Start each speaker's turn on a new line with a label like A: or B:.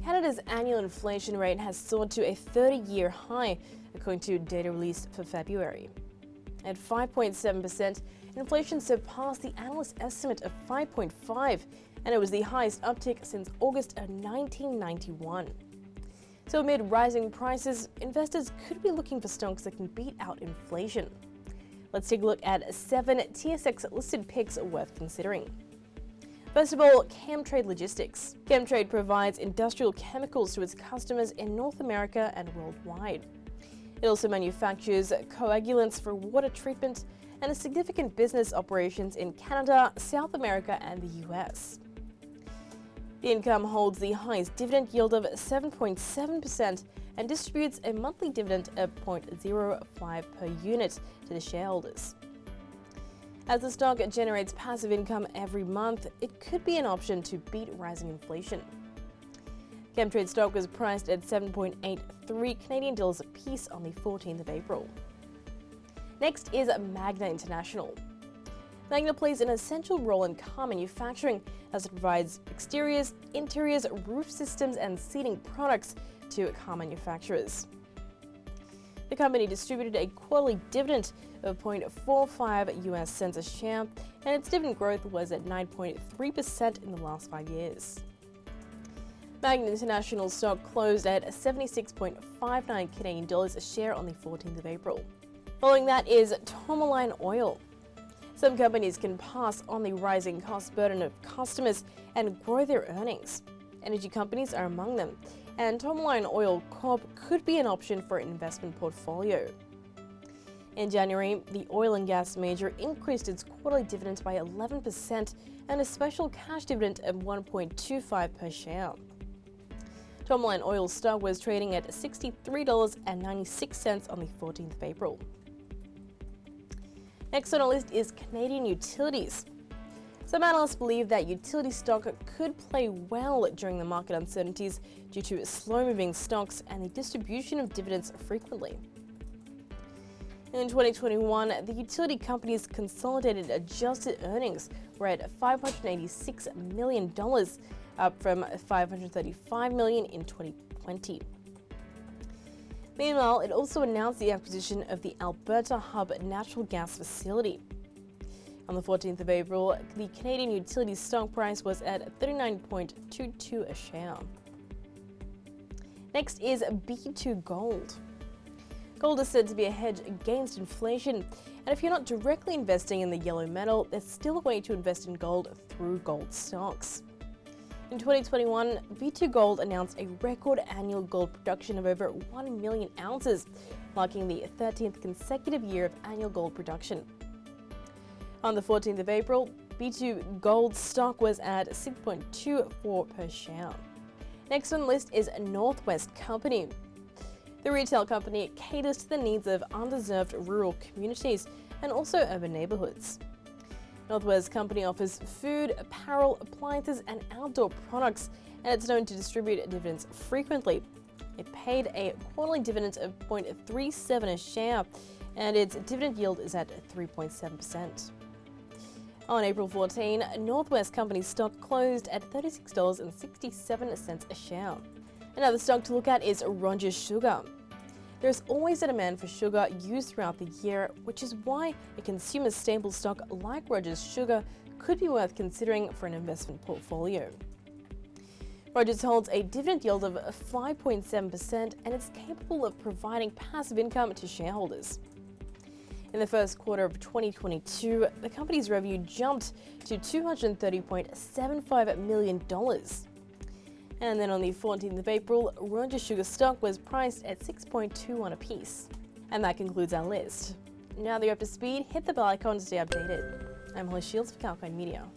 A: Canada's annual inflation rate has soared to a 30-year high, according to data released for February. At 5.7%, inflation surpassed the analyst estimate of 5.5%, and it was the highest uptick since August of 1991. So amid rising prices, investors could be looking for stocks that can beat out inflation. Let's take a look at 7 TSX listed picks worth considering. First of all, Chemtrade Logistics. Chemtrade provides industrial chemicals to its customers in North America and worldwide. It also manufactures coagulants for water treatment and has significant business operations in Canada, South America, and the US. The income holds the highest dividend yield of 7.7% and distributes a monthly dividend of 0.05 per unit to the shareholders. As the stock generates passive income every month, it could be an option to beat rising inflation. Chemtrade stock was priced at 7.83 Canadian dollars a piece on the 14th of April. Next is Magna International. Magna plays an essential role in car manufacturing as it provides exteriors, interiors, roof systems, and seating products to car manufacturers. The company distributed a quarterly dividend of 0.45 US cents a share, and its dividend growth was at 9.3% in the last 5 years. Magna International stock closed at 76.59 Canadian dollars a share on the 14th of April. Following that is Tourmaline Oil. Some companies can pass on the rising cost burden of customers and grow their earnings. Energy companies are among them, and Tourmaline Oil Corp could be an option for an investment portfolio. In January, the oil and gas major increased its quarterly dividend by 11% and a special cash dividend of 1.25 per share. Tourmaline Oil stock was trading at $63.96 on the 14th of April. Next on our list is Canadian Utilities. Some analysts believe that utility stock could play well during the market uncertainties due to slow-moving stocks and the distribution of dividends frequently. In 2021, the utility company's consolidated adjusted earnings were at $586 million, up from $535 million in 2020. Meanwhile, it also announced the acquisition of the Alberta Hub natural gas facility. On the 14th of April, the Canadian Utilities stock price was at $39.22 a share. Next is B2 Gold. Gold is said to be a hedge against inflation, and if you're not directly investing in the yellow metal, there's still a way to invest in gold through gold stocks. In 2021, B2 Gold announced a record annual gold production of over 1 million ounces, marking the 13th consecutive year of annual gold production. On the 14th of April, B2 Gold stock was at $6.24 per share. Next on the list is Northwest Company. The retail company caters to the needs of underserved rural communities and also urban neighborhoods. Northwest Company offers food, apparel, appliances, and outdoor products, and it's known to distribute dividends frequently. It paid a quarterly dividend of 0.37 a share, and its dividend yield is at 3.7%. On April 14, Northwest Company stock closed at $36.67 a share. Another stock to look at is Rogers Sugar. There's always a demand for sugar used throughout the year, which is why a consumer staple stock like Rogers Sugar could be worth considering for an investment portfolio. Rogers holds a dividend yield of 5.7% and is capable of providing passive income to shareholders. In the first quarter of 2022, the company's revenue jumped to $230.75 million. And then on the 14th of April, Rogers Sugar stock was priced at $6.21 a piece. And that concludes our list. Now that you're up to speed, hit the bell icon to stay updated. I'm Holly Shields for Kalkinemedia.